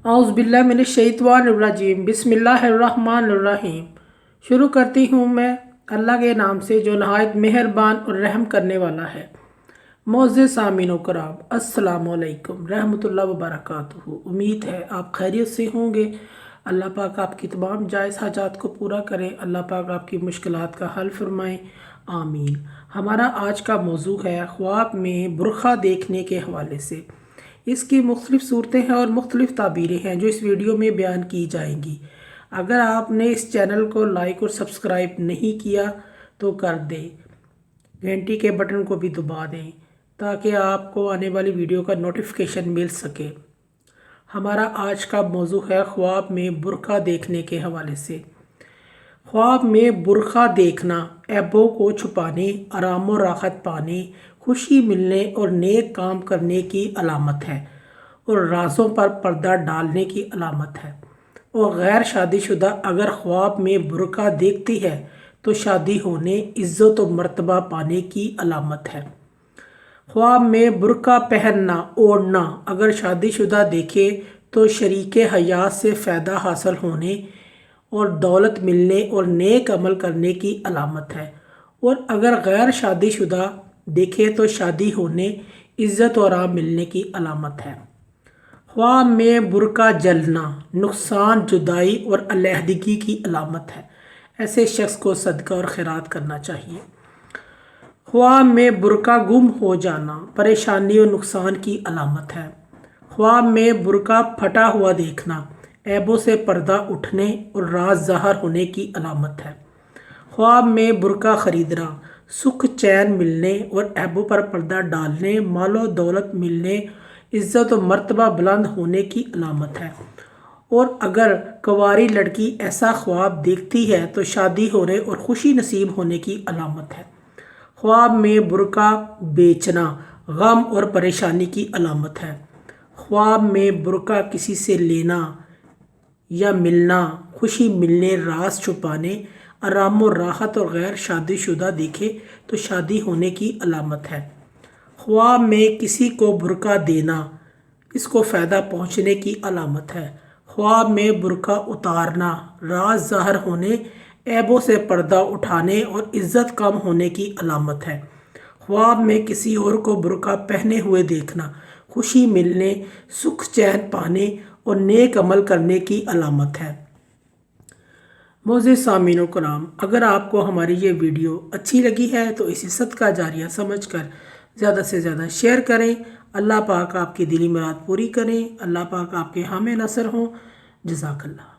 औज़ुबिल्लाहिमिनश्शैतानिर्रजीम बिस्मिल्लाहिर्रहमानिर्रहीम। शुरू करती हूँ मैं अल्लाह के नाम से जो नहायत मेहरबान और रहम करने वाला है। मोअज़्ज़िज़ सामीन व कराम, अस्सलामु अलैकुम रहमतुल्लाहि व बरकातुहू। उम्मीद है आप खैरियत से होंगे। अल्लाह पाक आपकी तमाम जायज़ हाजात को पूरा करें। अल्लाह पाक आपकी मुश्किलात का हल फरमाएँ, आमीन। हमारा आज का मौजू है ख्वाब में बुरखा देखने के हवाले से। इसकी मुख्तलिफ़ सूरतें हैं और मुख्तलिफ़ ताबीरें हैं जो इस वीडियो में बयान की जाएंगी। अगर आपने इस चैनल को लाइक और सब्सक्राइब नहीं किया तो कर दें, घंटी के बटन को भी दबा दें ताकि आपको आने वाली वीडियो का नोटिफिकेशन मिल सके। हमारा आज का मौजू है ख्वाब में बुरखा देखने के हवाले से। ख्वाब में बुरखा देखना ऐबों को छुपाने, आराम और राहत पाने, खुशी मिलने और नेक काम करने की अलामत है और राज़ों पर पर्दा डालने की अलामत है। और गैर शादीशुदा अगर ख्वाब में बुरखा देखती है तो शादी होने, इज़्ज़त और मर्तबा पाने की अलामत है। ख्वाब में बुरखा पहनना, ओढ़ना अगर शादीशुदा देखे तो शरीके हयात से फ़ायदा हासिल होने और दौलत मिलने और नेक अमल करने की अलामत है। और अगर गैर शादीशुदा देखे तो शादी होने, इज़्ज़त और आराम मिलने की अलामत है। ख्वाब में बुरखा जलना नुकसान, जुदाई और अलहदगी की अलामत है। ऐसे शख्स को सदका और खैरात करना चाहिए। ख्वाब में बुरखा गुम हो जाना परेशानी और नुकसान की अलामत है। ख्वाब में बुरखा फटा हुआ देखना ऐबों से पर्दा उठने और राज ज़ाहिर होने की अलामत है। ख्वाब में बुरखा ख़रीदना सुख चैन मिलने और ऐबों पर पर्दा डालने, मालो दौलत मिलने, इज़्ज़त और मर्तबा बुलंद होने की अलामत है। और अगर कुंवारी लड़की ऐसा ख्वाब देखती है तो शादी होने और खुशी नसीब होने की अलामत है। ख्वाब में बुरखा बेचना गम और परेशानी की अलामत है। ख्वाब में बुरखा किसी से लेना या मिलना, खुशी मिलने, राज छुपाने, आराम और राहत और गैर शादीशुदा देखे तो शादी होने की अलामत है। ख्वाब में किसी को बुरखा देना इसको फ़ायदा पहुँचने की अलामत है। ख्वाब में बुरखा उतारना राज ज़ाहिर होने, ऐबों से पर्दा उठाने और इज़्ज़त कम होने की अलामत है। ख्वाब में किसी और को बुरखा पहने हुए देखना खुशी मिलने, सुख चैन पाने और नेक अमल करने की अलामत है। मोअज़्ज़िज़ सामीन व कराम, अगर आपको हमारी ये वीडियो अच्छी लगी है तो इसे सदका जारिया समझकर ज़्यादा से ज़्यादा शेयर करें। अल्लाह पाक आपकी दिली मुराद पूरी करें। अल्लाह पाक आपके हामी नसर हों। जज़ाकल्लाह।